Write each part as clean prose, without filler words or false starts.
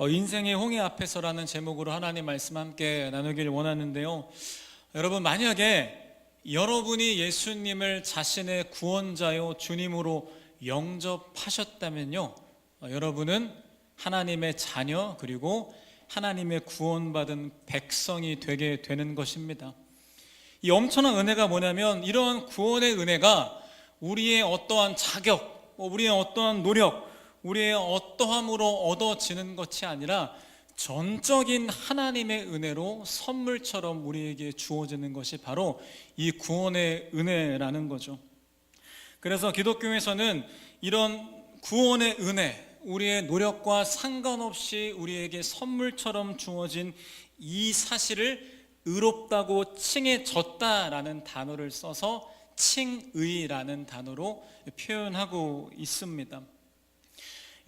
인생의 홍해 앞에서라는 제목으로 하나님 말씀 함께 나누길 원하는데요. 여러분, 만약에 여러분이 예수님을 자신의 구원자요 주님으로 영접하셨다면요, 여러분은 하나님의 자녀 그리고 하나님의 구원받은 백성이 되게 되는 것입니다. 이 엄청난 은혜가 뭐냐면, 이러한 구원의 은혜가 우리의 어떠한 자격, 우리의 어떠한 노력, 우리의 어떠함으로 얻어지는 것이 아니라 전적인 하나님의 은혜로 선물처럼 우리에게 주어지는 것이 바로 이 구원의 은혜라는 거죠. 그래서 기독교에서는 이런 구원의 은혜, 우리의 노력과 상관없이 우리에게 선물처럼 주어진 이 사실을 의롭다고 칭해졌다라는 단어를 써서 칭의라는 단어로 표현하고 있습니다.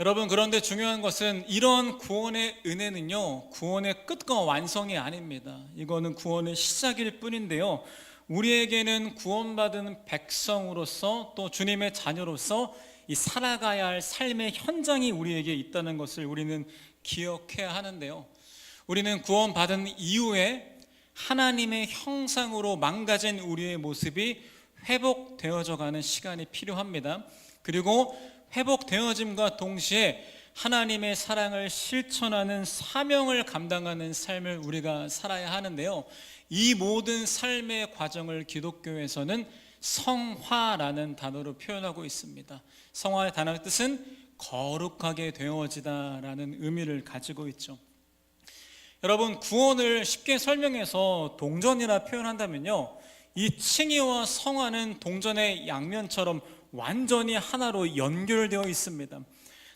여러분, 그런데 중요한 것은 이런 구원의 은혜는요, 구원의 끝과 완성이 아닙니다. 이거는 구원의 시작일 뿐인데요, 우리에게는 구원받은 백성으로서 또 주님의 자녀로서 이 살아가야 할 삶의 현장이 우리에게 있다는 것을 우리는 기억해야 하는데요, 우리는 구원받은 이후에 하나님의 형상으로 망가진 우리의 모습이 회복되어져 가는 시간이 필요합니다. 그리고 회복되어짐과 동시에 하나님의 사랑을 실천하는 사명을 감당하는 삶을 우리가 살아야 하는데요, 이 모든 삶의 과정을 기독교에서는 성화라는 단어로 표현하고 있습니다. 성화의 단어의 뜻은 거룩하게 되어지다라는 의미를 가지고 있죠. 여러분, 구원을 쉽게 설명해서 동전이라 표현한다면요, 이 칭의와 성화는 동전의 양면처럼 완전히 하나로 연결되어 있습니다.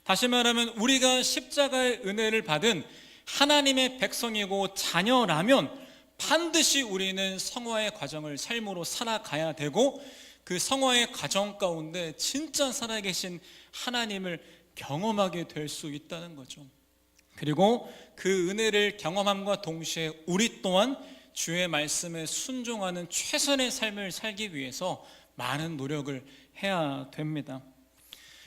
다시 말하면 우리가 십자가의 은혜를 받은 하나님의 백성이고 자녀라면 반드시 우리는 성화의 과정을 삶으로 살아가야 되고, 그 성화의 과정 가운데 진짜 살아계신 하나님을 경험하게 될 수 있다는 거죠. 그리고 그 은혜를 경험함과 동시에 우리 또한 주의 말씀에 순종하는 최선의 삶을 살기 위해서 많은 노력을 해야 됩니다.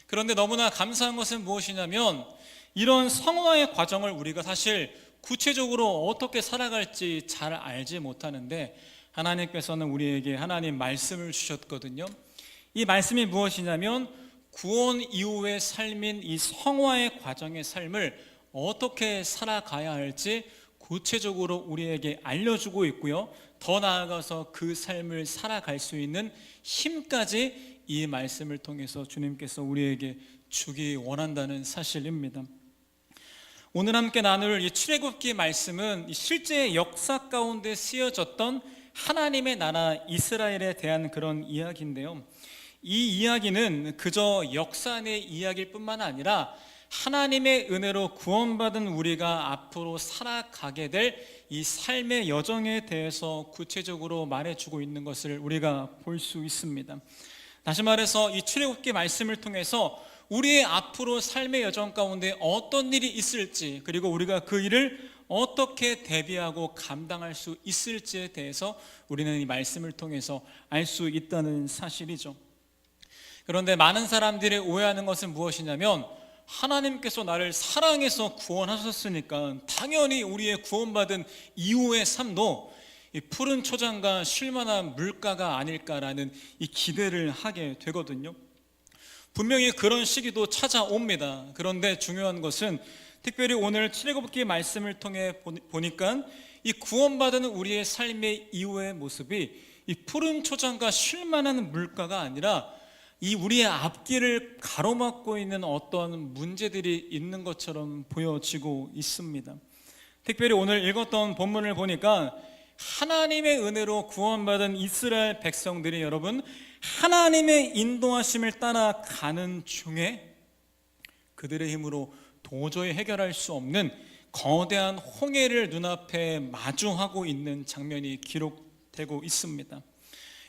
그런데 너무나 감사한 것은 무엇이냐면, 이런 성화의 과정을 우리가 사실 구체적으로 어떻게 살아갈지 잘 알지 못하는데, 하나님께서는 우리에게 하나님 말씀을 주셨거든요. 이 말씀이 무엇이냐면, 구원 이후의 삶인 이 성화의 과정의 삶을 어떻게 살아가야 할지 구체적으로 우리에게 알려주고 있고요, 더 나아가서 그 삶을 살아갈 수 있는 힘까지 이 말씀을 통해서 주님께서 우리에게 주기 원한다는 사실입니다. 오늘 함께 나눌 이 출애굽기 말씀은 실제 역사 가운데 쓰여졌던 하나님의 나라 이스라엘에 대한 그런 이야기인데요, 이 이야기는 그저 역사 내 이야기일 뿐만 아니라 하나님의 은혜로 구원받은 우리가 앞으로 살아가게 될 이 삶의 여정에 대해서 구체적으로 말해주고 있는 것을 우리가 볼 수 있습니다. 다시 말해서 이 출애굽기 말씀을 통해서 우리의 앞으로 삶의 여정 가운데 어떤 일이 있을지, 그리고 우리가 그 일을 어떻게 대비하고 감당할 수 있을지에 대해서 우리는 이 말씀을 통해서 알 수 있다는 사실이죠. 그런데 많은 사람들이 오해하는 것은 무엇이냐면, 하나님께서 나를 사랑해서 구원하셨으니까 당연히 우리의 구원받은 이후의 삶도 이 푸른 초장과 쉴만한 물가가 아닐까라는 이 기대를 하게 되거든요. 분명히 그런 시기도 찾아옵니다. 그런데 중요한 것은 특별히 오늘 출애굽기 말씀을 통해 보니까 이 구원받은 우리의 삶의 이후의 모습이 이 푸른 초장과 쉴만한 물가가 아니라 이 우리의 앞길을 가로막고 있는 어떤 문제들이 있는 것처럼 보여지고 있습니다. 특별히 오늘 읽었던 본문을 보니까 하나님의 은혜로 구원받은 이스라엘 백성들이 여러분 하나님의 인도하심을 따라 가는 중에 그들의 힘으로 도저히 해결할 수 없는 거대한 홍해를 눈앞에 마주하고 있는 장면이 기록되고 있습니다.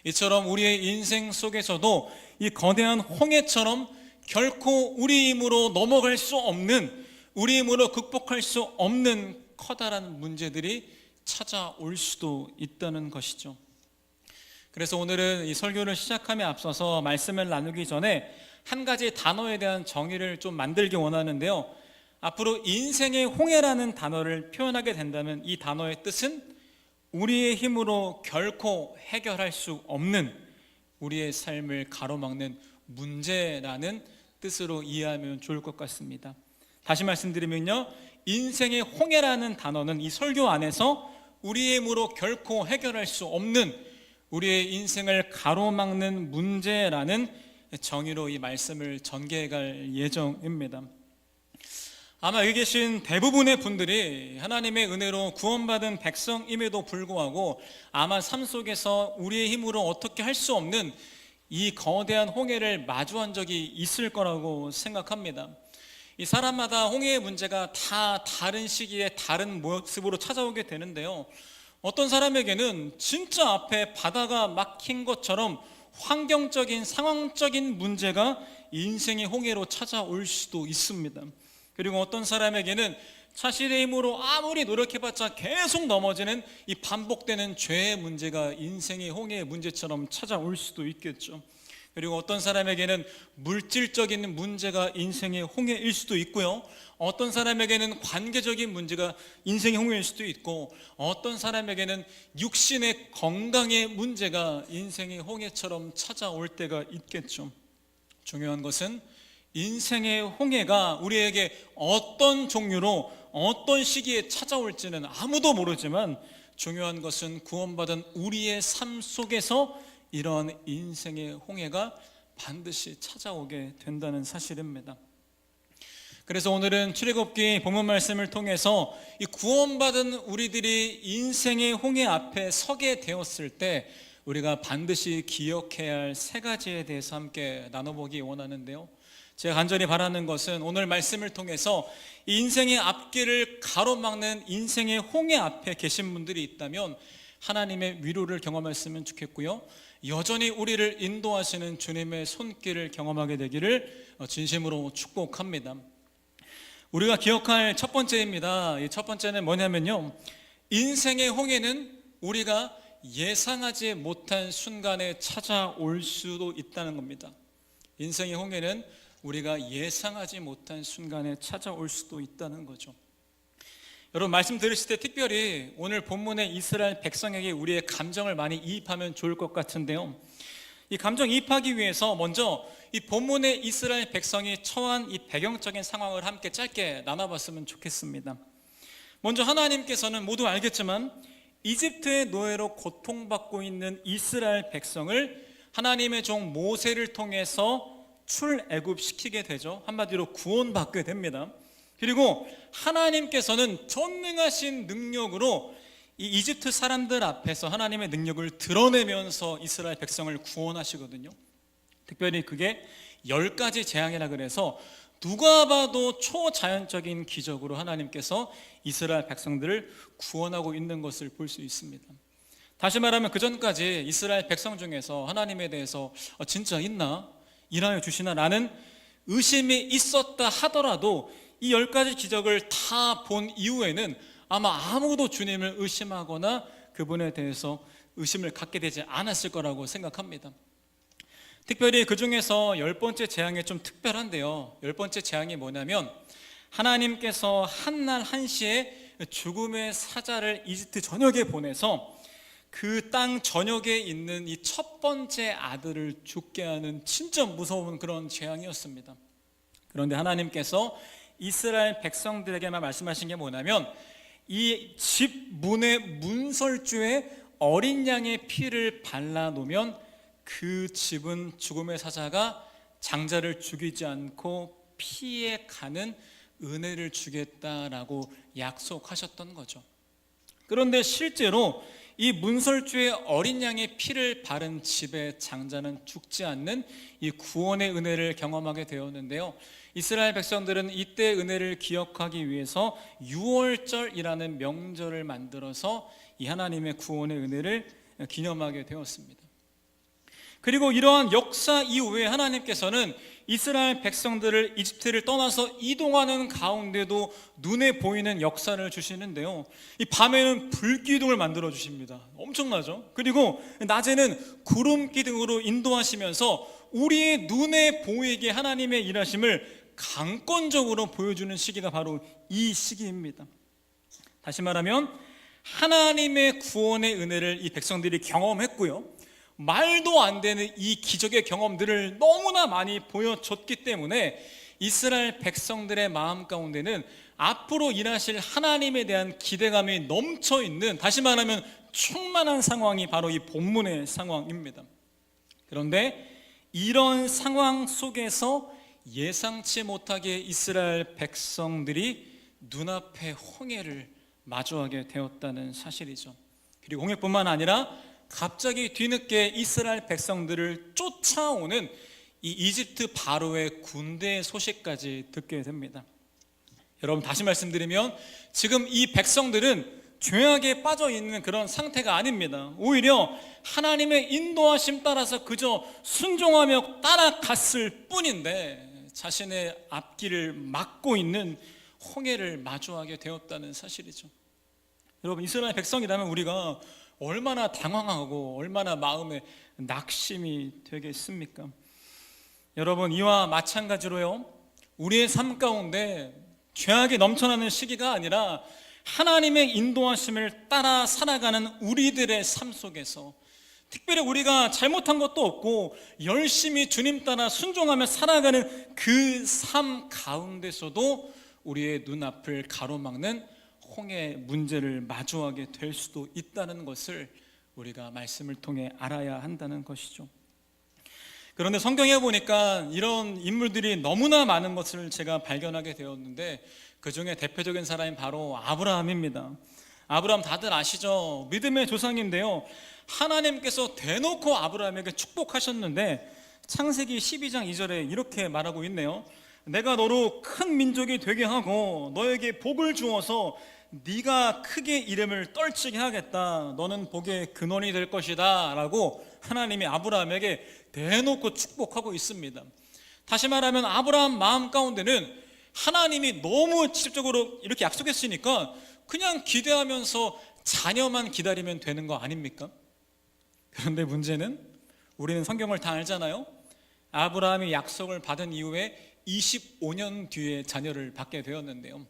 이처럼 우리의 인생 속에서도 이 거대한 홍해처럼 결코 우리 힘으로 넘어갈 수 없는, 우리 힘으로 극복할 수 없는 커다란 문제들이 찾아올 수도 있다는 것이죠. 그래서 오늘은 이 설교를 시작함에 앞서서 말씀을 나누기 전에 한 가지 단어에 대한 정의를 좀 만들기 원하는데요, 앞으로 인생의 홍해라는 단어를 표현하게 된다면 이 단어의 뜻은 우리의 힘으로 결코 해결할 수 없는 우리의 삶을 가로막는 문제라는 뜻으로 이해하면 좋을 것 같습니다. 다시 말씀드리면요, 인생의 홍해라는 단어는 이 설교 안에서 우리의 힘으로 결코 해결할 수 없는 우리의 인생을 가로막는 문제라는 정의로 이 말씀을 전개해 갈 예정입니다. 아마 여기 계신 대부분의 분들이 하나님의 은혜로 구원받은 백성임에도 불구하고 아마 삶 속에서 우리의 힘으로 어떻게 할 수 없는 이 거대한 홍해를 마주한 적이 있을 거라고 생각합니다. 이 사람마다 홍해의 문제가 다 다른 시기에 다른 모습으로 찾아오게 되는데요, 어떤 사람에게는 진짜 앞에 바다가 막힌 것처럼 환경적인 상황적인 문제가 인생의 홍해로 찾아올 수도 있습니다. 그리고 어떤 사람에게는 자신의 힘으로 아무리 노력해봤자 계속 넘어지는 이 반복되는 죄의 문제가 인생의 홍해의 문제처럼 찾아올 수도 있겠죠. 그리고 어떤 사람에게는 물질적인 문제가 인생의 홍해일 수도 있고요, 어떤 사람에게는 관계적인 문제가 인생의 홍해일 수도 있고, 어떤 사람에게는 육신의 건강의 문제가 인생의 홍해처럼 찾아올 때가 있겠죠. 중요한 것은 인생의 홍해가 우리에게 어떤 종류로 어떤 시기에 찾아올지는 아무도 모르지만, 중요한 것은 구원받은 우리의 삶 속에서 이런 인생의 홍해가 반드시 찾아오게 된다는 사실입니다. 그래서 오늘은 출애굽기 본문 말씀을 통해서 이 구원받은 우리들이 인생의 홍해 앞에 서게 되었을 때 우리가 반드시 기억해야 할 세 가지에 대해서 함께 나눠보기 원하는데요, 제가 간절히 바라는 것은 오늘 말씀을 통해서 인생의 앞길을 가로막는 인생의 홍해 앞에 계신 분들이 있다면 하나님의 위로를 경험했으면 좋겠고요, 여전히 우리를 인도하시는 주님의 손길을 경험하게 되기를 진심으로 축복합니다. 우리가 기억할 첫 번째입니다. 이 첫 번째는 뭐냐면요, 인생의 홍해는 우리가 예상하지 못한 순간에 찾아올 수도 있다는 겁니다. 인생의 홍해는 우리가 예상하지 못한 순간에 찾아올 수도 있다는 거죠. 여러분, 말씀 들으실 때 특별히 오늘 본문의 이스라엘 백성에게 우리의 감정을 많이 이입하면 좋을 것 같은데요, 이 감정 이입하기 위해서 먼저 이 본문의 이스라엘 백성이 처한 이 배경적인 상황을 함께 짧게 나눠봤으면 좋겠습니다. 먼저 하나님께서는 모두 알겠지만 이집트의 노예로 고통받고 있는 이스라엘 백성을 하나님의 종 모세를 통해서 출애굽시키게 되죠. 한마디로 구원받게 됩니다. 그리고 하나님께서는 전능하신 능력으로 이 이집트 사람들 앞에서 하나님의 능력을 드러내면서 이스라엘 백성을 구원하시거든요. 특별히 그게 10가지 재앙이라 그래서 누가 봐도 초자연적인 기적으로 하나님께서 이스라엘 백성들을 구원하고 있는 것을 볼 수 있습니다. 다시 말하면 그 전까지 이스라엘 백성 중에서 하나님에 대해서 진짜 있나? 일하여 주시나? 라는 의심이 있었다 하더라도 이 10가지 기적을 다 본 이후에는 아마 아무도 주님을 의심하거나 그분에 대해서 의심을 갖게 되지 않았을 거라고 생각합니다. 특별히 그 중에서 10번째 재앙이 좀 특별한데요, 10번째 재앙이 뭐냐면 하나님께서 한날 한시에 죽음의 사자를 이집트 전역에 보내서 그 땅 전역에 있는 이 첫 번째 아들을 죽게 하는 진짜 무서운 그런 재앙이었습니다. 그런데 하나님께서 이스라엘 백성들에게만 말씀하신 게 뭐냐면 이 집 문의 문설주에 어린 양의 피를 발라놓으면 그 집은 죽음의 사자가 장자를 죽이지 않고 피해 가는 은혜를 주겠다라고 약속하셨던 거죠. 그런데 실제로 이 문설주에 어린 양의 피를 바른 집의 장자는 죽지 않는 이 구원의 은혜를 경험하게 되었는데요, 이스라엘 백성들은 이때 은혜를 기억하기 위해서 유월절이라는 명절을 만들어서 이 하나님의 구원의 은혜를 기념하게 되었습니다. 그리고 이러한 역사 이후에 하나님께서는 이스라엘 백성들을 이집트를 떠나서 이동하는 가운데도 눈에 보이는 역사를 주시는데요, 이 밤에는 불기둥을 만들어 주십니다. 엄청나죠? 그리고 낮에는 구름 기둥으로 인도하시면서 우리의 눈에 보이게 하나님의 일하심을 강권적으로 보여주는 시기가 바로 이 시기입니다. 다시 말하면 하나님의 구원의 은혜를 이 백성들이 경험했고요, 말도 안 되는 이 기적의 경험들을 너무나 많이 보여줬기 때문에 이스라엘 백성들의 마음 가운데는 앞으로 일하실 하나님에 대한 기대감이 넘쳐 있는, 다시 말하면 충만한 상황이 바로 이 본문의 상황입니다. 그런데 이런 상황 속에서 예상치 못하게 이스라엘 백성들이 눈앞에 홍해를 마주하게 되었다는 사실이죠. 그리고 홍해뿐만 아니라 갑자기 뒤늦게 이스라엘 백성들을 쫓아오는 이 이집트 바로의 군대의 소식까지 듣게 됩니다. 여러분, 다시 말씀드리면 지금 이 백성들은 죄악에 빠져 있는 그런 상태가 아닙니다. 오히려 하나님의 인도하심 따라서 그저 순종하며 따라갔을 뿐인데 자신의 앞길을 막고 있는 홍해를 마주하게 되었다는 사실이죠. 여러분, 이스라엘 백성이라면 우리가 얼마나 당황하고 얼마나 마음에 낙심이 되겠습니까? 여러분, 이와 마찬가지로요, 우리의 삶 가운데 죄악이 넘쳐나는 시기가 아니라 하나님의 인도하심을 따라 살아가는 우리들의 삶 속에서, 특별히 우리가 잘못한 것도 없고 열심히 주님 따라 순종하며 살아가는 그 삶 가운데서도 우리의 눈앞을 가로막는 홍해 문제를 마주하게 될 수도 있다는 것을 우리가 말씀을 통해 알아야 한다는 것이죠. 그런데 성경에 보니까 이런 인물들이 너무나 많은 것을 제가 발견하게 되었는데, 그 중에 대표적인 사람이 바로 아브라함입니다. 아브라함 다들 아시죠? 믿음의 조상인데요, 하나님께서 대놓고 아브라함에게 축복하셨는데 창세기 12장 2절에 이렇게 말하고 있네요. 내가 너로 큰 민족이 되게 하고 너에게 복을 주어서 네가 크게 이름을 떨치게 하겠다. 너는 복의 근원이 될 것이다 라고 하나님이 아브라함에게 대놓고 축복하고 있습니다. 다시 말하면 아브라함 마음 가운데는 하나님이 너무 직접적으로 이렇게 약속했으니까 그냥 기대하면서 자녀만 기다리면 되는 거 아닙니까? 그런데 문제는, 우리는 성경을 다 알잖아요. 아브라함이 약속을 받은 이후에 25년 뒤에 자녀를 받게 되었는데요,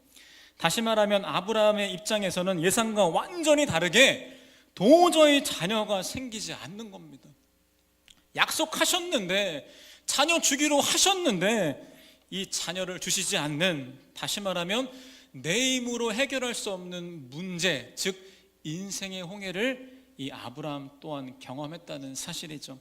다시 말하면 아브라함의 입장에서는 예상과 완전히 다르게 도저히 자녀가 생기지 않는 겁니다. 약속하셨는데, 자녀 주기로 하셨는데 이 자녀를 주시지 않는, 다시 말하면 내 힘으로 해결할 수 없는 문제, 즉 인생의 홍해를 이 아브라함 또한 경험했다는 사실이죠.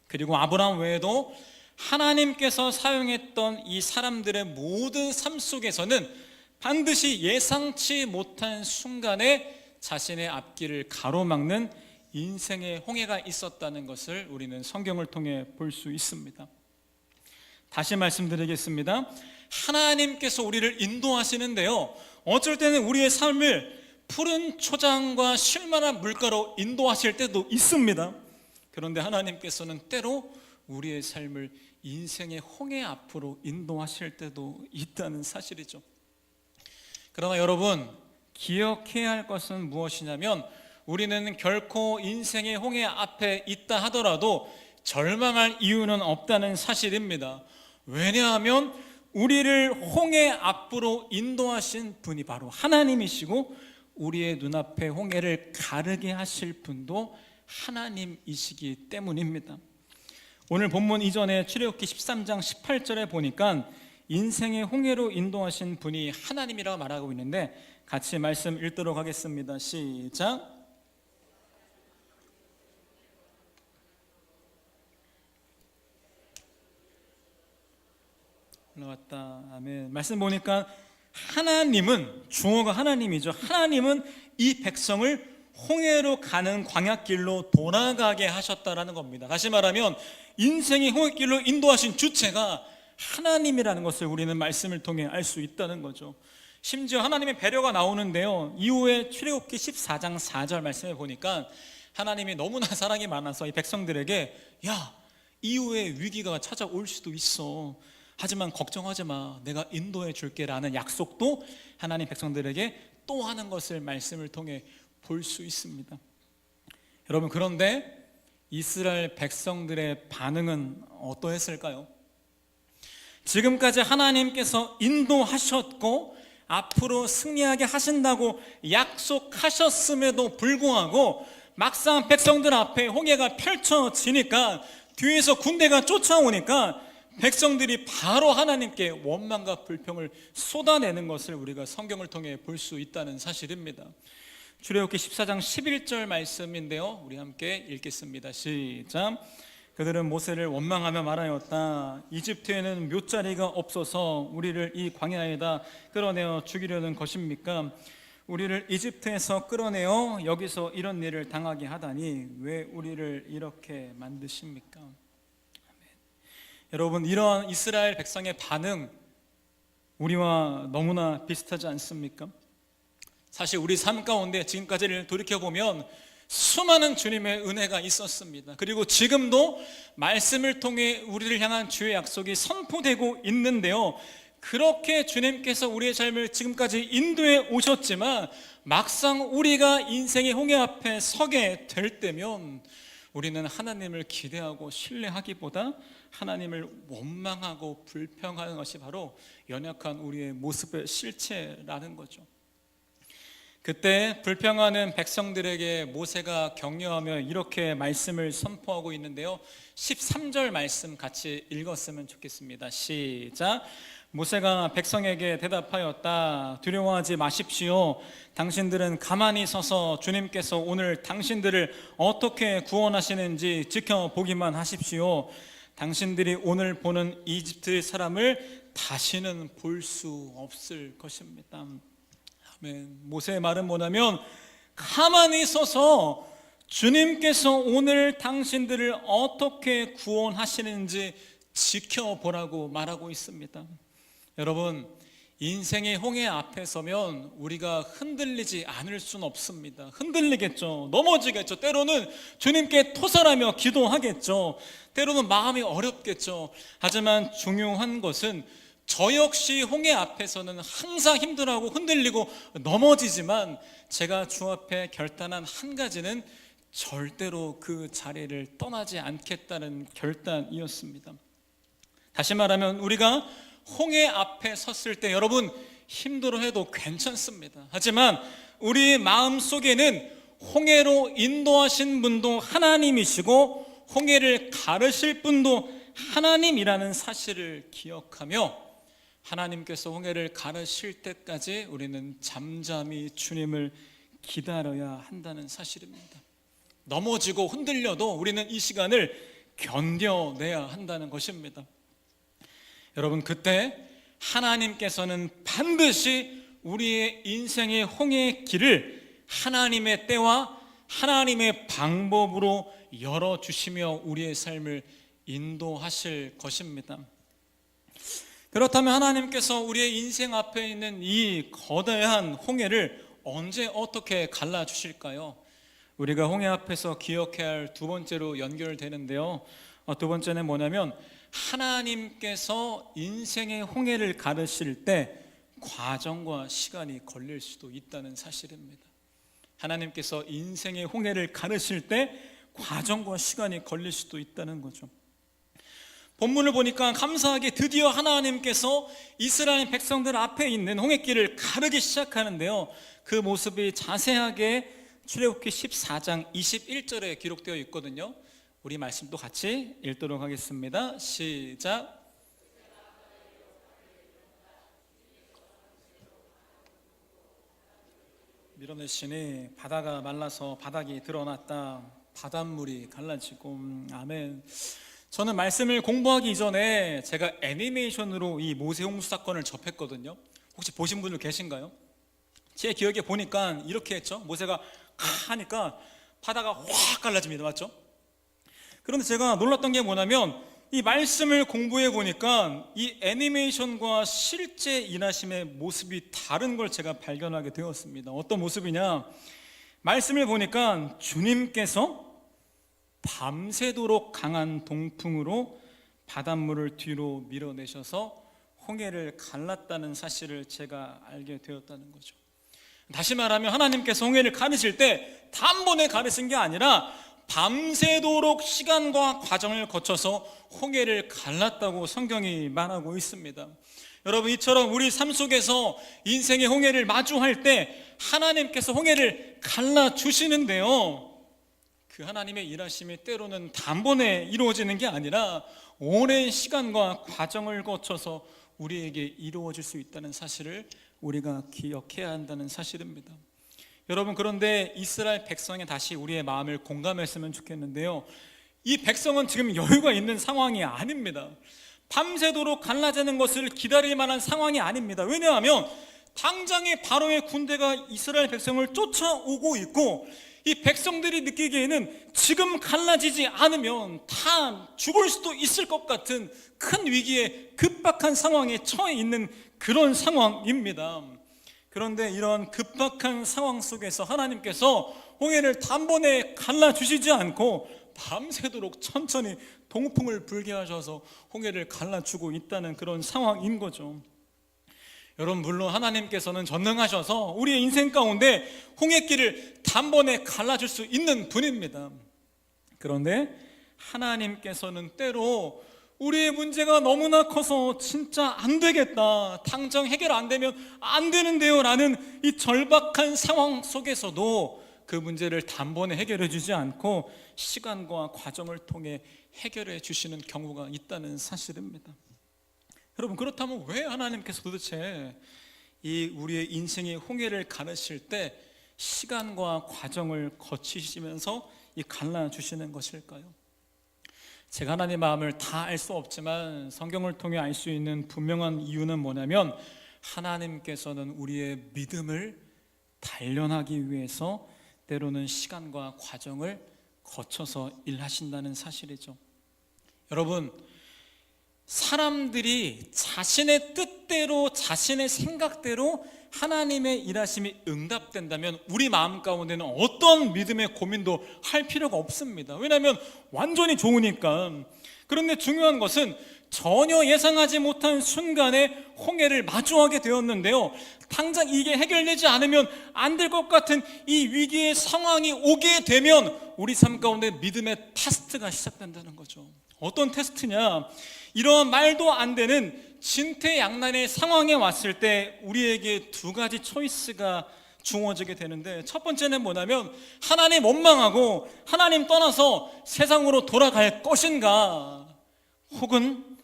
그리고 아브라함 외에도 하나님께서 사용했던 이 사람들의 모든 삶 속에서는 반드시 예상치 못한 순간에 자신의 앞길을 가로막는 인생의 홍해가 있었다는 것을 우리는 성경을 통해 볼 수 있습니다. 다시 말씀드리겠습니다. 하나님께서 우리를 인도하시는데요, 어쩔 때는 우리의 삶을 푸른 초장과 실만한 물가로 인도하실 때도 있습니다. 그런데 하나님께서는 때로 우리의 삶을 인생의 홍해 앞으로 인도하실 때도 있다는 사실이죠. 그러나 여러분, 기억해야 할 것은 무엇이냐면, 우리는 결코 인생의 홍해 앞에 있다 하더라도 절망할 이유는 없다는 사실입니다. 왜냐하면 우리를 홍해 앞으로 인도하신 분이 바로 하나님이시고, 우리의 눈앞에 홍해를 가르게 하실 분도 하나님이시기 때문입니다. 오늘 본문 이전에 출애굽기 13장 18절에 보니까 인생의 홍해로 인도하신 분이 하나님이라고 말하고 있는데, 같이 말씀 읽도록 하겠습니다. 시작. 올라왔다. 아멘. 말씀 보니까 하나님은, 주어가 하나님이죠. 하나님은 이 백성을 홍해로 가는 광야길로 돌아가게 하셨다라는 겁니다. 다시 말하면 인생의 홍해길로 인도하신 주체가 하나님이라는 것을 우리는 말씀을 통해 알 수 있다는 거죠. 심지어 하나님의 배려가 나오는데요, 이후에 출애굽기 14장 4절 말씀에 보니까 하나님이 너무나 사랑이 많아서 이 백성들에게, 야, 이후에 위기가 찾아올 수도 있어, 하지만 걱정하지 마, 내가 인도해 줄게 라는 약속도 하나님 백성들에게 또 하는 것을 말씀을 통해 볼 수 있습니다. 여러분, 그런데 이스라엘 백성들의 반응은 어떠했을까요? 지금까지 하나님께서 인도하셨고 앞으로 승리하게 하신다고 약속하셨음에도 불구하고 막상 백성들 앞에 홍해가 펼쳐지니까 뒤에서 군대가 쫓아오니까 백성들이 바로 하나님께 원망과 불평을 쏟아내는 것을 우리가 성경을 통해 볼 수 있다는 사실입니다. 출애굽기 14장 11절 말씀인데요, 우리 함께 읽겠습니다. 시작. 그들은 모세를 원망하며 말하였다. 이집트에는 묫자리가 없어서 우리를 이 광야에다 끌어내어 죽이려는 것입니까? 우리를 이집트에서 끌어내어 여기서 이런 일을 당하게 하다니 왜 우리를 이렇게 만드십니까? 아멘. 여러분, 이러한 이스라엘 백성의 반응 우리와 너무나 비슷하지 않습니까? 사실 우리 삶 가운데 지금까지를 돌이켜보면 수많은 주님의 은혜가 있었습니다. 그리고 지금도 말씀을 통해 우리를 향한 주의 약속이 선포되고 있는데요, 그렇게 주님께서 우리의 삶을 지금까지 인도해 오셨지만 막상 우리가 인생의 홍해 앞에 서게 될 때면 우리는 하나님을 기대하고 신뢰하기보다 하나님을 원망하고 불평하는 것이 바로 연약한 우리의 모습의 실체라는 거죠. 그때 불평하는 백성들에게 모세가 격려하며 이렇게 말씀을 선포하고 있는데요, 13절 말씀 같이 읽었으면 좋겠습니다. 시작. 모세가 백성에게 대답하였다. 두려워하지 마십시오. 당신들은 가만히 서서 주님께서 오늘 당신들을 어떻게 구원하시는지 지켜보기만 하십시오. 당신들이 오늘 보는 이집트 사람을 다시는 볼 수 없을 것입니다. 아멘. 모세의 말은 뭐냐면 가만히 서서 주님께서 오늘 당신들을 어떻게 구원하시는지 지켜보라고 말하고 있습니다. 여러분, 인생의 홍해 앞에 서면 우리가 흔들리지 않을 수는 없습니다. 흔들리겠죠. 넘어지겠죠. 때로는 주님께 토설하며 기도하겠죠. 때로는 마음이 어렵겠죠. 하지만 중요한 것은 저 역시 홍해 앞에서는 항상 힘들어하고 흔들리고 넘어지지만 제가 주 앞에 결단한 한 가지는 절대로 그 자리를 떠나지 않겠다는 결단이었습니다. 다시 말하면 우리가 홍해 앞에 섰을 때 여러분 힘들어해도 괜찮습니다. 하지만 우리 마음속에는 홍해로 인도하신 분도 하나님이시고 홍해를 가르실 분도 하나님이라는 사실을 기억하며 하나님께서 홍해를 가르실 때까지 우리는 잠잠히 주님을 기다려야 한다는 사실입니다. 넘어지고 흔들려도 우리는 이 시간을 견뎌내야 한다는 것입니다. 여러분, 그때 하나님께서는 반드시 우리의 인생의 홍해의 길을 하나님의 때와 하나님의 방법으로 열어주시며 우리의 삶을 인도하실 것입니다. 그렇다면 하나님께서 우리의 인생 앞에 있는 이 거대한 홍해를 언제 어떻게 갈라주실까요? 우리가 홍해 앞에서 기억해야 할 두 번째로 연결되는데요, 두 번째는 뭐냐면 하나님께서 인생의 홍해를 가르실 때 과정과 시간이 걸릴 수도 있다는 사실입니다. 하나님께서 인생의 홍해를 가르실 때 과정과 시간이 걸릴 수도 있다는 거죠. 본문을 보니까 감사하게 드디어 하나님께서 이스라엘 백성들 앞에 있는 홍해길을 가르기 시작하는데요, 그 모습이 자세하게 출애굽기 14장 21절에 기록되어 있거든요. 우리 말씀도 같이 읽도록 하겠습니다. 시작. 밀어내시니 바다가 말라서 바닥이 드러났다. 바닷물이 갈라지고. 아멘. 저는 말씀을 공부하기 이전에 제가 애니메이션으로 이 모세 홍수 사건을 접했거든요. 혹시 보신 분들 계신가요? 제 기억에 보니까 이렇게 했죠. 모세가 하니까 바다가 확 갈라집니다. 맞죠? 그런데 제가 놀랐던 게 뭐냐면 이 말씀을 공부해 보니까 이 애니메이션과 실제 인하심의 모습이 다른 걸 제가 발견하게 되었습니다. 어떤 모습이냐? 말씀을 보니까 주님께서 밤새도록 강한 동풍으로 바닷물을 뒤로 밀어내셔서 홍해를 갈랐다는 사실을 제가 알게 되었다는 거죠. 다시 말하면 하나님께서 홍해를 가르실 때 단번에 가르신 게 아니라 밤새도록 시간과 과정을 거쳐서 홍해를 갈랐다고 성경이 말하고 있습니다. 여러분, 이처럼 우리 삶 속에서 인생의 홍해를 마주할 때 하나님께서 홍해를 갈라주시는데요, 그 하나님의 일하심이 때로는 단번에 이루어지는 게 아니라 오랜 시간과 과정을 거쳐서 우리에게 이루어질 수 있다는 사실을 우리가 기억해야 한다는 사실입니다. 여러분, 그런데 이스라엘 백성에 다시 우리의 마음을 공감했으면 좋겠는데요, 이 백성은 지금 여유가 있는 상황이 아닙니다. 밤새도록 갈라지는 것을 기다릴 만한 상황이 아닙니다. 왜냐하면 당장에 바로의 군대가 이스라엘 백성을 쫓아오고 있고, 이 백성들이 느끼기에는 지금 갈라지지 않으면 다 죽을 수도 있을 것 같은 큰 위기에, 급박한 상황에 처해 있는 그런 상황입니다. 그런데 이런 급박한 상황 속에서 하나님께서 홍해를 단번에 갈라주시지 않고 밤새도록 천천히 동풍을 불게 하셔서 홍해를 갈라주고 있다는 그런 상황인 거죠. 여러분, 물론 하나님께서는 전능하셔서 우리의 인생 가운데 홍해길을 단번에 갈라줄 수 있는 분입니다. 그런데 하나님께서는 때로 우리의 문제가 너무나 커서 진짜 안 되겠다, 당장 해결 안 되면 안 되는데요 라는 이 절박한 상황 속에서도 그 문제를 단번에 해결해 주지 않고 시간과 과정을 통해 해결해 주시는 경우가 있다는 사실입니다. 여러분, 그렇다면 왜 하나님께서 도대체 이 우리의 인생의 홍해를 가르실 때 시간과 과정을 거치시면서 이 갈라주시는 것일까요? 제가 하나님의 마음을 다 알 수 없지만 성경을 통해 알 수 있는 분명한 이유는 뭐냐면, 하나님께서는 우리의 믿음을 단련하기 위해서 때로는 시간과 과정을 거쳐서 일하신다는 사실이죠. 여러분, 사람들이 자신의 뜻대로, 자신의 생각대로 하나님의 일하심이 응답된다면 우리 마음 가운데는 어떤 믿음의 고민도 할 필요가 없습니다. 왜냐하면 완전히 좋으니까. 그런데 중요한 것은 전혀 예상하지 못한 순간에 홍해를 마주하게 되었는데요, 당장 이게 해결되지 않으면 안 될 것 같은 이 위기의 상황이 오게 되면 우리 삶 가운데 믿음의 테스트가 시작된다는 거죠. 어떤 테스트냐? 이런 말도 안 되는 진퇴양난의 상황에 왔을 때 우리에게 두 가지 초이스가 주어지게 되는데, 첫 번째는 뭐냐면 하나님 원망하고 하나님 떠나서 세상으로 돌아갈 것인가, 혹은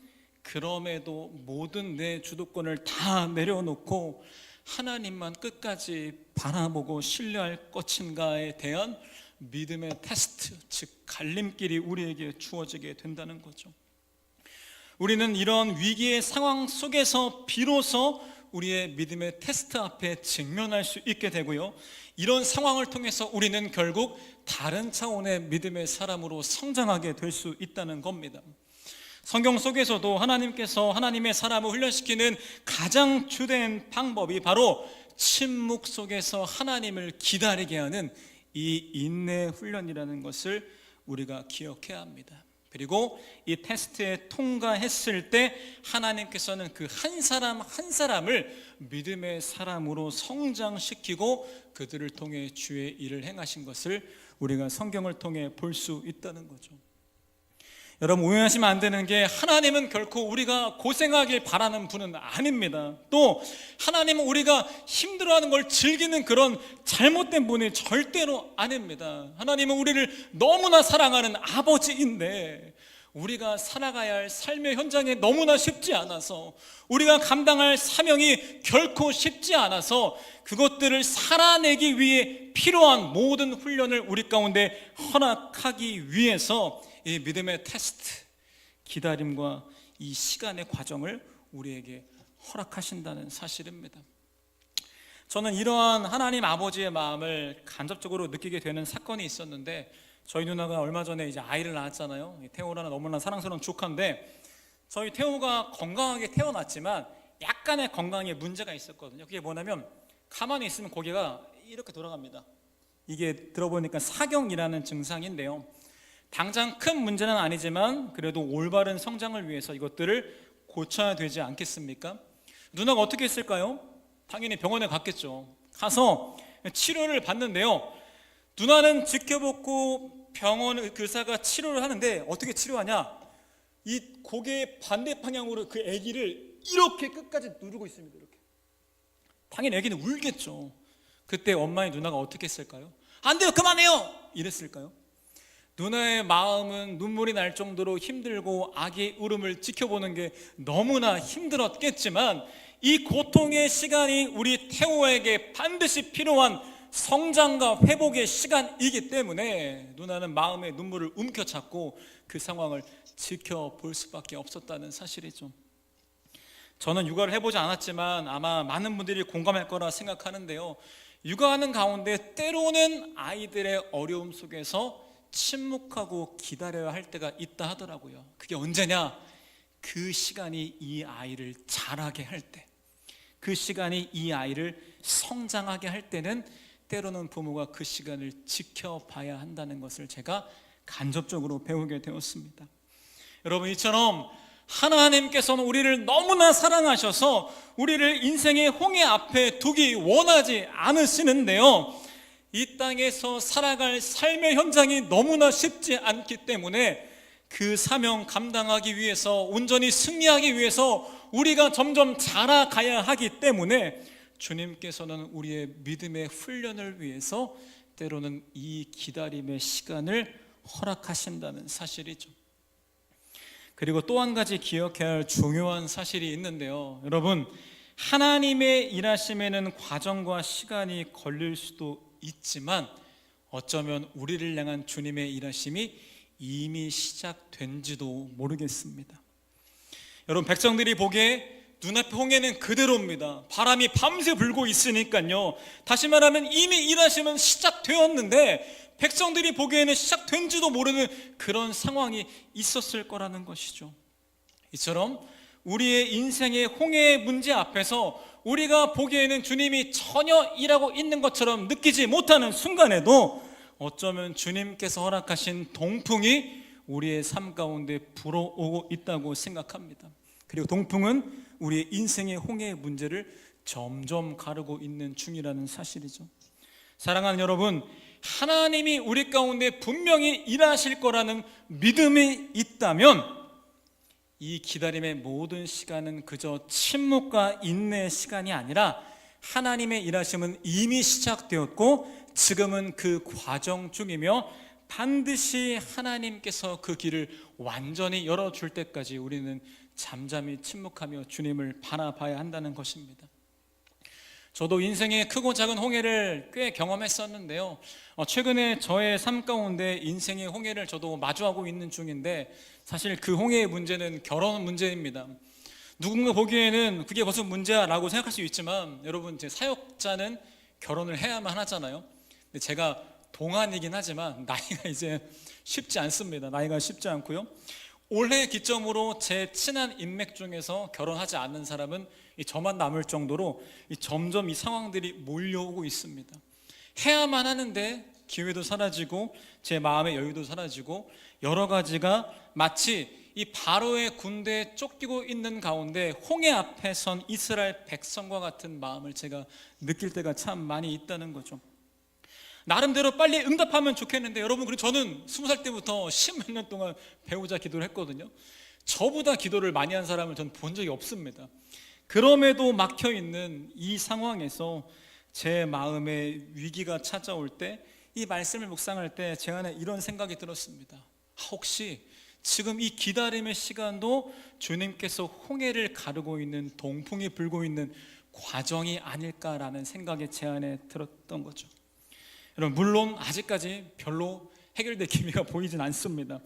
그럼에도 모든 내 주도권을 다 내려놓고 하나님만 끝까지 바라보고 신뢰할 것인가에 대한 믿음의 테스트, 즉 갈림길이 우리에게 주어지게 된다는 거죠. 우리는 이런 위기의 상황 속에서 비로소 우리의 믿음의 테스트 앞에 직면할 수 있게 되고요, 이런 상황을 통해서 우리는 결국 다른 차원의 믿음의 사람으로 성장하게 될 수 있다는 겁니다. 성경 속에서도 하나님께서 하나님의 사람을 훈련시키는 가장 주된 방법이 바로 침묵 속에서 하나님을 기다리게 하는 이 인내 훈련이라는 것을 우리가 기억해야 합니다. 그리고 이 테스트에 통과했을 때 하나님께서는 그 한 사람 한 사람을 믿음의 사람으로 성장시키고 그들을 통해 주의 일을 행하신 것을 우리가 성경을 통해 볼 수 있다는 거죠. 여러분, 오해하시면 안 되는 게, 하나님은 결코 우리가 고생하길 바라는 분은 아닙니다. 또 하나님은 우리가 힘들어하는 걸 즐기는 그런 잘못된 분이 절대로 아닙니다. 하나님은 우리를 너무나 사랑하는 아버지인데, 우리가 살아가야 할 삶의 현장에 너무나 쉽지 않아서, 우리가 감당할 사명이 결코 쉽지 않아서 그것들을 살아내기 위해 필요한 모든 훈련을 우리 가운데 허락하기 위해서 이 믿음의 테스트, 기다림과 이 시간의 과정을 우리에게 허락하신다는 사실입니다. 저는 이러한 하나님 아버지의 마음을 간접적으로 느끼게 되는 사건이 있었는데, 저희 누나가 얼마 전에 이제 아이를 낳았잖아요. 태호라는 너무나 사랑스러운 조카인데, 저희 태호가 건강하게 태어났지만 약간의 건강에 문제가 있었거든요. 그게 뭐냐면, 가만히 있으면 고개가 이렇게 돌아갑니다. 이게 들어보니까 사경이라는 증상인데요, 당장 큰 문제는 아니지만 그래도 올바른 성장을 위해서 이것들을 고쳐야 되지 않겠습니까? 누나가 어떻게 했을까요? 당연히 병원에 갔겠죠. 가서 치료를 받는데요, 누나는 지켜보고 병원 의사가 치료를 하는데 어떻게 치료하냐? 이 고개의 반대 방향으로 그 아기를 이렇게 끝까지 누르고 있습니다. 이렇게. 당연히 아기는 울겠죠. 그때 엄마의 누나가 어떻게 했을까요? 안 돼요, 그만해요! 이랬을까요? 누나의 마음은 눈물이 날 정도로 힘들고 아기의 울음을 지켜보는 게 너무나 힘들었겠지만, 이 고통의 시간이 우리 태호에게 반드시 필요한 성장과 회복의 시간이기 때문에 누나는 마음의 눈물을 움켜잡고 그 상황을 지켜볼 수밖에 없었다는 사실이죠. 저는 육아를 해보지 않았지만 아마 많은 분들이 공감할 거라 생각하는데요, 육아하는 가운데 때로는 아이들의 어려움 속에서 침묵하고 기다려야 할 때가 있다 하더라고요. 그게 언제냐? 그 시간이 이 아이를 자라게 할 때, 그 시간이 이 아이를 성장하게 할 때는 때로는 부모가 그 시간을 지켜봐야 한다는 것을 제가 간접적으로 배우게 되었습니다. 여러분, 이처럼 하나님께서는 우리를 너무나 사랑하셔서 우리를 인생의 홍해 앞에 두기 원하지 않으시는데요, 이 땅에서 살아갈 삶의 현장이 너무나 쉽지 않기 때문에 그 사명 감당하기 위해서, 온전히 승리하기 위해서 우리가 점점 자라가야 하기 때문에 주님께서는 우리의 믿음의 훈련을 위해서 때로는 이 기다림의 시간을 허락하신다는 사실이죠. 그리고 또 한 가지 기억해야 할 중요한 사실이 있는데요, 여러분, 하나님의 일하심에는 과정과 시간이 걸릴 수도 있지만 어쩌면 우리를 향한 주님의 일하심이 이미 시작된지도 모르겠습니다. 여러분, 백성들이 보기에 눈앞에 홍해는 그대로입니다. 바람이 밤새 불고 있으니까요, 다시 말하면 이미 일하심은 시작되었는데 백성들이 보기에는 시작된지도 모르는 그런 상황이 있었을 거라는 것이죠. 이처럼 우리의 인생의 홍해의 문제 앞에서 우리가 보기에는 주님이 전혀 일하고 있는 것처럼 느끼지 못하는 순간에도 어쩌면 주님께서 허락하신 동풍이 우리의 삶 가운데 불어오고 있다고 생각합니다. 그리고 동풍은 우리의 인생의 홍해의 문제를 점점 가르고 있는 중이라는 사실이죠. 사랑하는 여러분, 하나님이 우리 가운데 분명히 일하실 거라는 믿음이 있다면 이 기다림의 모든 시간은 그저 침묵과 인내의 시간이 아니라 하나님의 일하심은 이미 시작되었고 지금은 그 과정 중이며 반드시 하나님께서 그 길을 완전히 열어줄 때까지 우리는 잠잠히 침묵하며 주님을 바라봐야 한다는 것입니다. 저도 인생의 크고 작은 홍해를 꽤 경험했었는데요, 최근에 저의 삶 가운데 인생의 홍해를 저도 마주하고 있는 중인데, 사실 그 홍해의 문제는 결혼 문제입니다. 누군가 보기에는 그게 무슨 문제야 라고 생각할 수 있지만, 여러분, 제 사역자는 결혼을 해야만 하잖아요. 근데 제가 동안이긴 하지만 나이가 이제 쉽지 않습니다. 나이가 쉽지 않고요, 올해 기점으로 제 친한 인맥 중에서 결혼하지 않는 사람은 저만 남을 정도로 점점 이 상황들이 몰려오고 있습니다. 해야만 하는데 기회도 사라지고 제 마음의 여유도 사라지고 여러 가지가 마치 이 바로의 군대에 쫓기고 있는 가운데 홍해 앞에 선 이스라엘 백성과 같은 마음을 제가 느낄 때가 참 많이 있다는 거죠. 나름대로 빨리 응답하면 좋겠는데, 여러분, 그리고 저는 20살 때부터 10몇 년 동안 배우자 기도를 했거든요. 저보다 기도를 많이 한 사람을 전 본 적이 없습니다. 그럼에도 막혀있는 이 상황에서 제 마음에 위기가 찾아올 때, 이 말씀을 묵상할 때 제 안에 이런 생각이 들었습니다. 혹시 지금 이 기다림의 시간도 주님께서 홍해를 가르고 있는, 동풍이 불고 있는 과정이 아닐까라는 생각이 제 안에 들었던 거죠. 여러분, 물론 아직까지 별로 해결될 기미가 보이진 않습니다.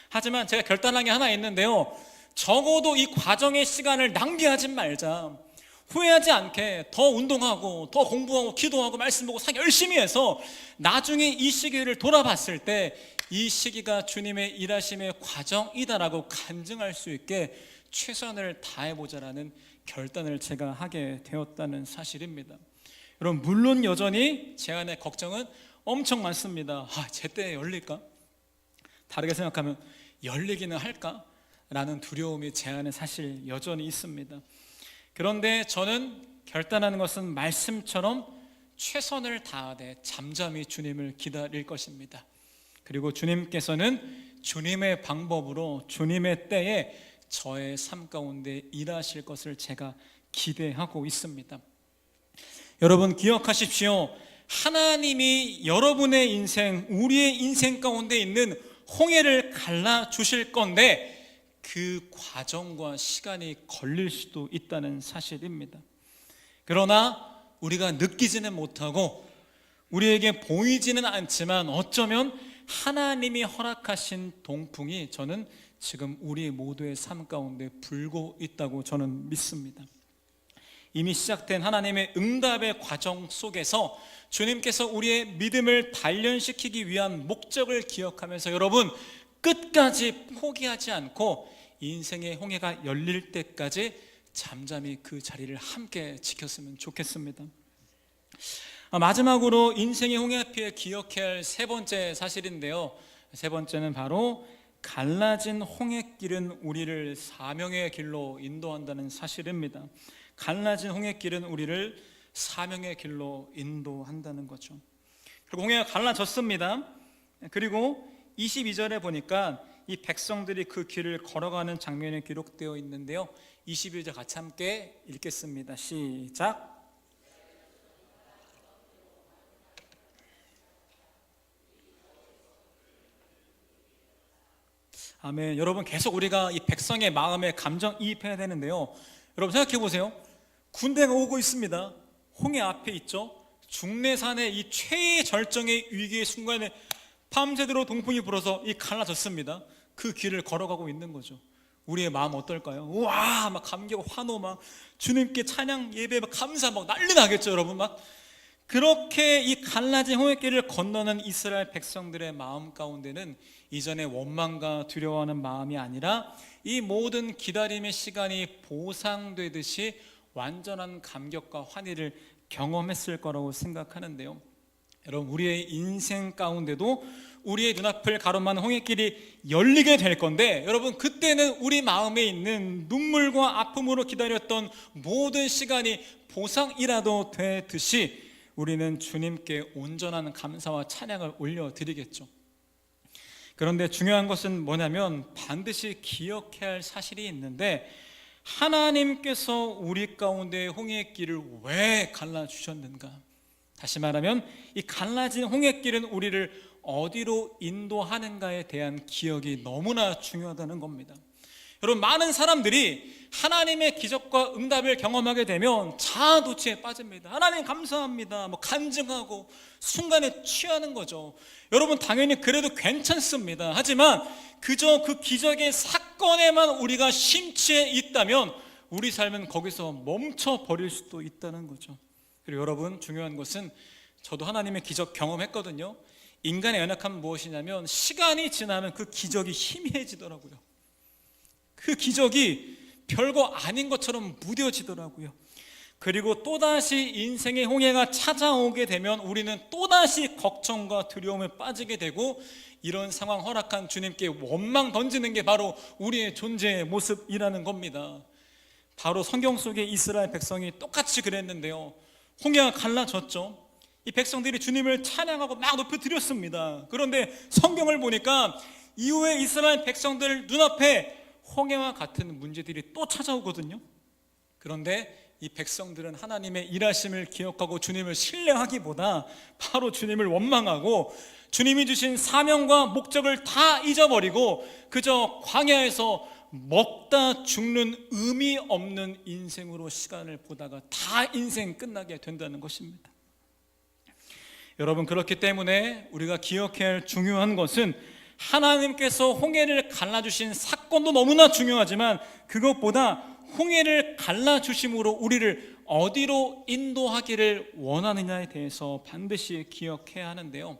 하지만 제가 결단한 게 하나 있는데요, 적어도 이 과정의 시간을 낭비하지 말자. 후회하지 않게 더 운동하고 더 공부하고 기도하고 말씀 보고 사기 열심히 해서 나중에 이 시기를 돌아봤을 때 이 시기가 주님의 일하심의 과정이다라고 간증할 수 있게 최선을 다해보자라는 결단을 제가 하게 되었다는 사실입니다. 여러분, 물론 여전히 제 안에 걱정은 엄청 많습니다. 제때 열릴까? 다르게 생각하면 열리기는 할까? 라는 두려움이 제 안에 사실 여전히 있습니다. 그런데 저는 결단하는 것은 말씀처럼 최선을 다하되 잠잠히 주님을 기다릴 것입니다. 그리고 주님께서는 주님의 방법으로 주님의 때에 저의 삶 가운데 일하실 것을 제가 기대하고 있습니다. 여러분 기억하십시오. 하나님이 여러분의 인생, 우리의 인생 가운데 있는 홍해를 갈라 주실 건데 그 과정과 시간이 걸릴 수도 있다는 사실입니다. 그러나 우리가 느끼지는 못하고 우리에게 보이지는 않지만 어쩌면 하나님이 허락하신 동풍이 저는 지금 우리 모두의 삶 가운데 불고 있다고 저는 믿습니다. 이미 시작된 하나님의 응답의 과정 속에서 주님께서 우리의 믿음을 단련시키기 위한 목적을 기억하면서 여러분 끝까지 포기하지 않고 인생의 홍해가 열릴 때까지 잠잠히 그 자리를 함께 지켰으면 좋겠습니다. 마지막으로 인생의 홍해 앞에 기억해야 할 세 번째 사실인데요, 세 번째는 바로 갈라진 홍해길은 우리를 사명의 길로 인도한다는 사실입니다. 갈라진 홍해길은 우리를 사명의 길로 인도한다는 거죠. 그리고 홍해가 갈라졌습니다. 그리고 22절에 보니까 이 백성들이 그 길을 걸어가는 장면이 기록되어 있는데요, 21절 같이 함께 읽겠습니다. 시작. 아멘. 여러분 계속 우리가 이 백성의 마음에 감정이입해야 되는데요, 여러분 생각해 보세요. 군대가 오고 있습니다. 홍해 앞에 있죠. 중내산의 이 최애 절정의 위기의 순간에 밤새도록 동풍이 불어서 이 갈라졌습니다. 그 길을 걸어가고 있는 거죠. 우리의 마음 어떨까요? 우와 막 감격 환호 막 주님께 찬양 예배 막 감사 막 난리 나겠죠 여러분. 막 그렇게 이 갈라진 홍해길을 건너는 이스라엘 백성들의 마음 가운데는 이전의 원망과 두려워하는 마음이 아니라 이 모든 기다림의 시간이 보상되듯이 완전한 감격과 환희를 경험했을 거라고 생각하는데요, 여러분 우리의 인생 가운데도 우리의 눈앞을 가로막는 홍해길이 열리게 될 건데 여러분 그때는 우리 마음에 있는 눈물과 아픔으로 기다렸던 모든 시간이 보상이라도 되듯이 우리는 주님께 온전한 감사와 찬양을 올려드리겠죠. 그런데 중요한 것은 뭐냐면 반드시 기억해야 할 사실이 있는데, 하나님께서 우리 가운데 홍해길을 왜 갈라주셨는가? 다시 말하면 이 갈라진 홍해길은 우리를 어디로 인도하는가에 대한 기억이 너무나 중요하다는 겁니다. 여러분 많은 사람들이 하나님의 기적과 응답을 경험하게 되면 자아도취에 빠집니다. 하나님 감사합니다 뭐 간증하고 순간에 취하는 거죠. 여러분 당연히 그래도 괜찮습니다. 하지만 그저 그 기적의 사건에만 우리가 심취해 있다면 우리 삶은 거기서 멈춰버릴 수도 있다는 거죠. 그리고 여러분 중요한 것은 저도 하나님의 기적 경험했거든요. 인간의 연약함은 무엇이냐면 시간이 지나면 그 기적이 희미해지더라고요. 그 기적이 별거 아닌 것처럼 무뎌지더라고요. 그리고 또다시 인생의 홍해가 찾아오게 되면 우리는 또다시 걱정과 두려움에 빠지게 되고, 이런 상황 허락한 주님께 원망 던지는 게 바로 우리의 존재의 모습이라는 겁니다. 바로 성경 속의 이스라엘 백성이 똑같이 그랬는데요, 홍해가 갈라졌죠. 이 백성들이 주님을 찬양하고 막 높여드렸습니다. 그런데 성경을 보니까 이후에 이스라엘 백성들 눈앞에 홍해와 같은 문제들이 또 찾아오거든요. 그런데 이 백성들은 하나님의 일하심을 기억하고 주님을 신뢰하기보다 바로 주님을 원망하고 주님이 주신 사명과 목적을 다 잊어버리고 그저 광야에서 먹다 죽는 의미 없는 인생으로 시간을 보다가 다 인생 끝나게 된다는 것입니다. 여러분 그렇기 때문에 우리가 기억해야 할 중요한 것은 하나님께서 홍해를 갈라주신 사건도 너무나 중요하지만 그것보다 홍해를 갈라주심으로 우리를 어디로 인도하기를 원하느냐에 대해서 반드시 기억해야 하는데요,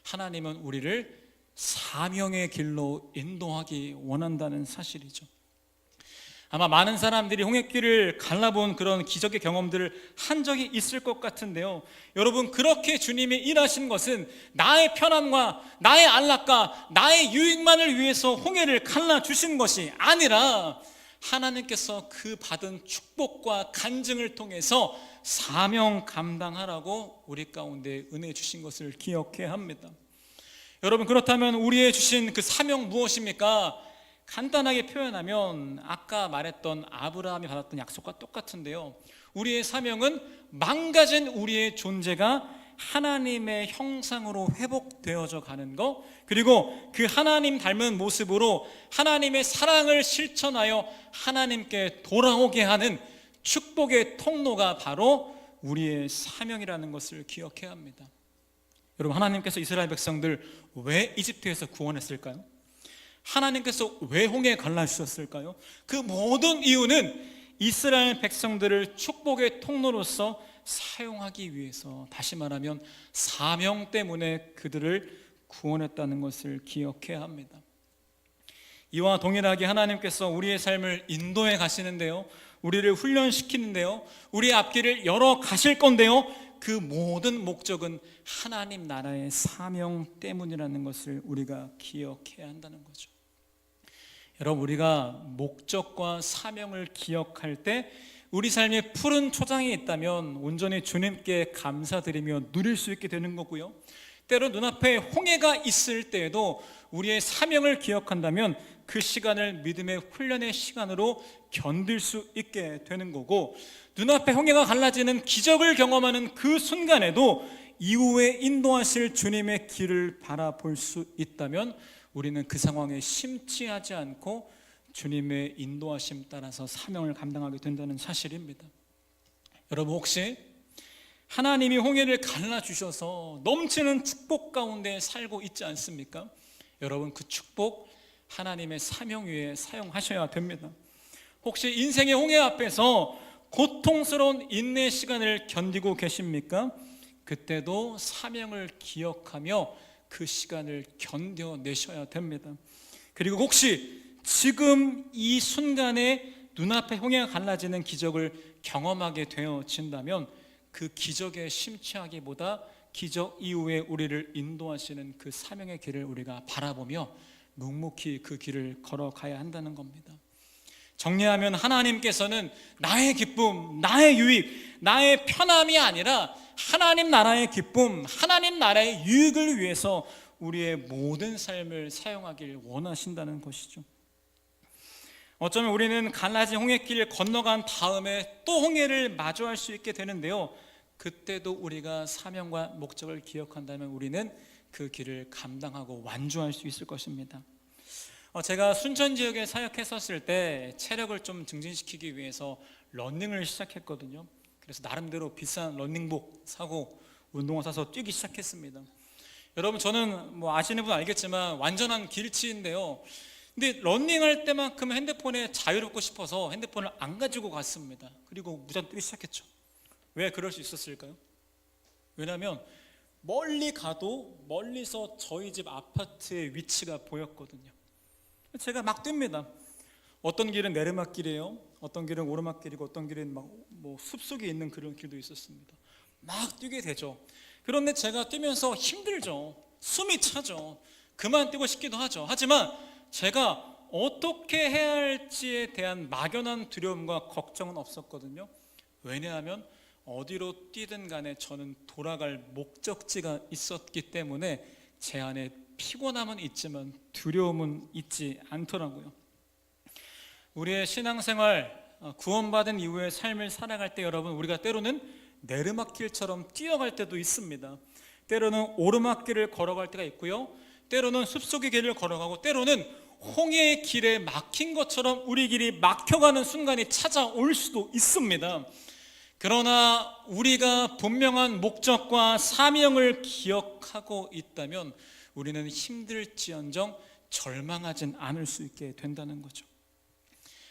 하나님은 우리를 사명의 길로 인도하기 원한다는 사실이죠. 아마 많은 사람들이 홍해길을 갈라본 그런 기적의 경험들을 한 적이 있을 것 같은데요, 여러분 그렇게 주님이 일하신 것은 나의 편안과 나의 안락과 나의 유익만을 위해서 홍해를 갈라주신 것이 아니라 하나님께서 그 받은 축복과 간증을 통해서 사명 감당하라고 우리 가운데 은혜 주신 것을 기억해야 합니다. 여러분, 그렇다면 우리의 주신 그 사명 무엇입니까? 간단하게 표현하면 아까 말했던 아브라함이 받았던 약속과 똑같은데요, 우리의 사명은 망가진 우리의 존재가 하나님의 형상으로 회복되어져 가는 것, 그리고 그 하나님 닮은 모습으로 하나님의 사랑을 실천하여 하나님께 돌아오게 하는 축복의 통로가 바로 우리의 사명이라는 것을 기억해야 합니다. 여러분, 하나님께서 이스라엘 백성들 왜 이집트에서 구원했을까요? 하나님께서 왜 홍해에 갈라주셨을까요? 그 모든 이유는 이스라엘 백성들을 축복의 통로로서 사용하기 위해서, 다시 말하면 사명 때문에 그들을 구원했다는 것을 기억해야 합니다. 이와 동일하게 하나님께서 우리의 삶을 인도해 가시는데요, 우리를 훈련시키는데요, 우리의 앞길을 열어 가실 건데요, 그 모든 목적은 하나님 나라의 사명 때문이라는 것을 우리가 기억해야 한다는 거죠. 여러분, 우리가 목적과 사명을 기억할 때 우리 삶에 푸른 초장이 있다면 온전히 주님께 감사드리며 누릴 수 있게 되는 거고요, 때로 눈앞에 홍해가 있을 때에도 우리의 사명을 기억한다면 그 시간을 믿음의 훈련의 시간으로 견딜 수 있게 되는 거고, 눈앞에 홍해가 갈라지는 기적을 경험하는 그 순간에도 이후에 인도하실 주님의 길을 바라볼 수 있다면 우리는 그 상황에 심취하지 않고 주님의 인도하심 따라서 사명을 감당하게 된다는 사실입니다. 여러분, 혹시 하나님이 홍해를 갈라주셔서 넘치는 축복 가운데 살고 있지 않습니까? 여러분, 그 축복 하나님의 사명 위에 사용하셔야 됩니다. 혹시 인생의 홍해 앞에서 고통스러운 인내 시간을 견디고 계십니까? 그때도 사명을 기억하며 그 시간을 견뎌내셔야 됩니다. 그리고 혹시 지금 이 순간에 눈앞에 홍해가 갈라지는 기적을 경험하게 되어진다면 그 기적에 심취하기보다 기적 이후에 우리를 인도하시는 그 사명의 길을 우리가 바라보며 묵묵히 그 길을 걸어가야 한다는 겁니다. 정리하면 하나님께서는 나의 기쁨, 나의 유익, 나의 편함이 아니라 하나님 나라의 기쁨, 하나님 나라의 유익을 위해서 우리의 모든 삶을 사용하길 원하신다는 것이죠. 어쩌면 우리는 갈라진 홍해길을 건너간 다음에 또 홍해를 마주할 수 있게 되는데요, 그때도 우리가 사명과 목적을 기억한다면 우리는 그 길을 감당하고 완주할 수 있을 것입니다. 제가 순천 지역에 사역했었을 때 체력을 좀 증진시키기 위해서 러닝을 시작했거든요. 그래서 나름대로 비싼 러닝복 사고 운동화 사서 뛰기 시작했습니다. 여러분, 저는 뭐 아시는 분 알겠지만 완전한 길치인데요, 근데 러닝할 때만큼 핸드폰에 자유롭고 싶어서 핸드폰을 안 가지고 갔습니다. 그리고 무작정 뛰기 시작했죠. 왜 그럴 수 있었을까요? 왜냐하면 멀리 가도 멀리서 저희 집 아파트의 위치가 보였거든요. 제가 막 뜁니다. 어떤 길은 내리막길이에요, 어떤 길은 오르막길이고, 어떤 길은 뭐 숲속에 있는 그런 길도 있었습니다. 막 뛰게 되죠. 그런데 제가 뛰면서 힘들죠. 숨이 차죠. 그만 뛰고 싶기도 하죠. 하지만 제가 어떻게 해야 할지에 대한 막연한 두려움과 걱정은 없었거든요. 왜냐하면 어디로 뛰든 간에 저는 돌아갈 목적지가 있었기 때문에 제 안에 피곤함은 있지만 두려움은 있지 않더라고요. 우리의 신앙생활, 구원받은 이후의 삶을 살아갈 때 여러분, 우리가 때로는 내리막길처럼 뛰어갈 때도 있습니다. 때로는 오르막길을 걸어갈 때가 있고요, 때로는 숲속의 길을 걸어가고, 때로는 홍해의 길에 막힌 것처럼 우리 길이 막혀가는 순간이 찾아올 수도 있습니다. 그러나 우리가 분명한 목적과 사명을 기억하고 있다면 우리는 힘들지언정 절망하진 않을 수 있게 된다는 거죠.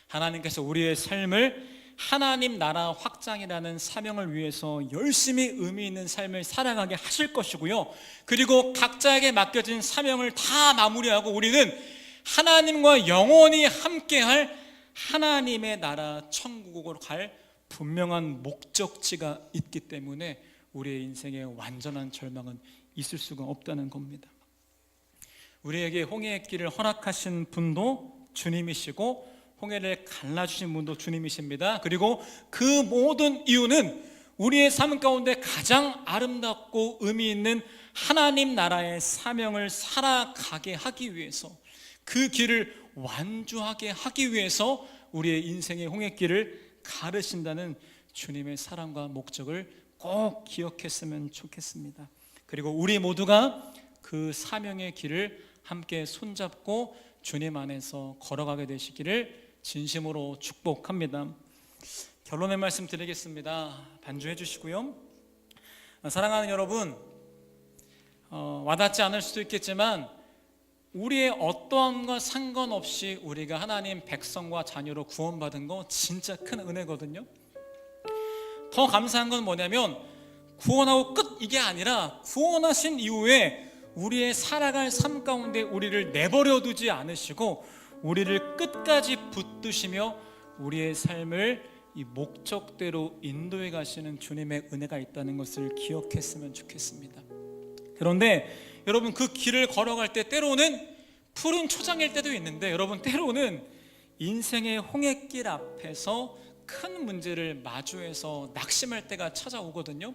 하나님께서 우리의 삶을 하나님 나라 확장이라는 사명을 위해서 열심히 의미 있는 삶을 살아가게 하실 것이고요, 그리고 각자에게 맡겨진 사명을 다 마무리하고 우리는 하나님과 영원히 함께할 하나님의 나라 천국으로 갈 분명한 목적지가 있기 때문에 우리의 인생에 완전한 절망은 있을 수가 없다는 겁니다. 우리에게 홍해의 길을 허락하신 분도 주님이시고 홍해를 갈라주신 분도 주님이십니다. 그리고 그 모든 이유는 우리의 삶 가운데 가장 아름답고 의미 있는 하나님 나라의 사명을 살아가게 하기 위해서, 그 길을 완주하게 하기 위해서 우리의 인생의 홍해길을 가르신다는 주님의 사랑과 목적을 꼭 기억했으면 좋겠습니다. 그리고 우리 모두가 그 사명의 길을 함께 손잡고 주님 안에서 걸어가게 되시기를 진심으로 축복합니다. 결론의 말씀 드리겠습니다. 반주해 주시고요. 사랑하는 여러분, 와닿지 않을 수도 있겠지만 우리의 어떠한 것 상관없이 우리가 하나님 백성과 자녀로 구원받은 거 진짜 큰 은혜거든요. 더 감사한 건 뭐냐면 구원하고 끝 이게 아니라 구원하신 이후에 우리의 살아갈 삶 가운데 우리를 내버려 두지 않으시고 우리를 끝까지 붙드시며 우리의 삶을 이 목적대로 인도해 가시는 주님의 은혜가 있다는 것을 기억했으면 좋겠습니다. 그런데 여러분, 그 길을 걸어갈 때 때로는 푸른 초장일 때도 있는데, 여러분 때로는 인생의 홍해길 앞에서 큰 문제를 마주해서 낙심할 때가 찾아오거든요.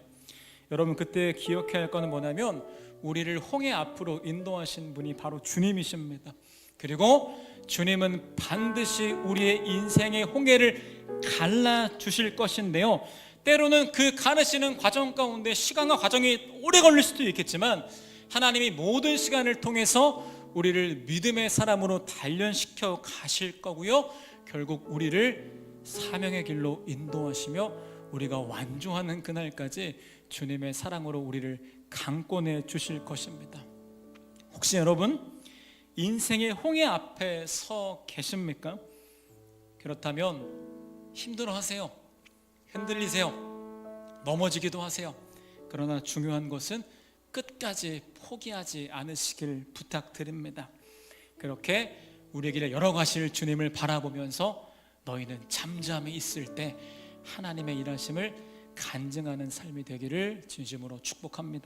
여러분, 그때 기억해야 할 거는 뭐냐면 우리를 홍해 앞으로 인도하신 분이 바로 주님이십니다. 그리고 주님은 반드시 우리의 인생의 홍해를 갈라주실 것인데요, 때로는 그 가르치는 과정 가운데 시간과 과정이 오래 걸릴 수도 있겠지만 하나님이 모든 시간을 통해서 우리를 믿음의 사람으로 단련시켜 가실 거고요, 결국 우리를 사명의 길로 인도하시며 우리가 완주하는 그날까지 주님의 사랑으로 우리를 강권해 주실 것입니다. 혹시 여러분 인생의 홍해 앞에 서 계십니까? 그렇다면 힘들어하세요. 흔들리세요. 넘어지기도 하세요. 그러나 중요한 것은 끝까지 포기하지 않으시길 부탁드립니다. 그렇게 우리의 길에 열어가실 주님을 바라보면서 너희는 잠잠히 있을 때 하나님의 일하심을 간증하는 삶이 되기를 진심으로 축복합니다.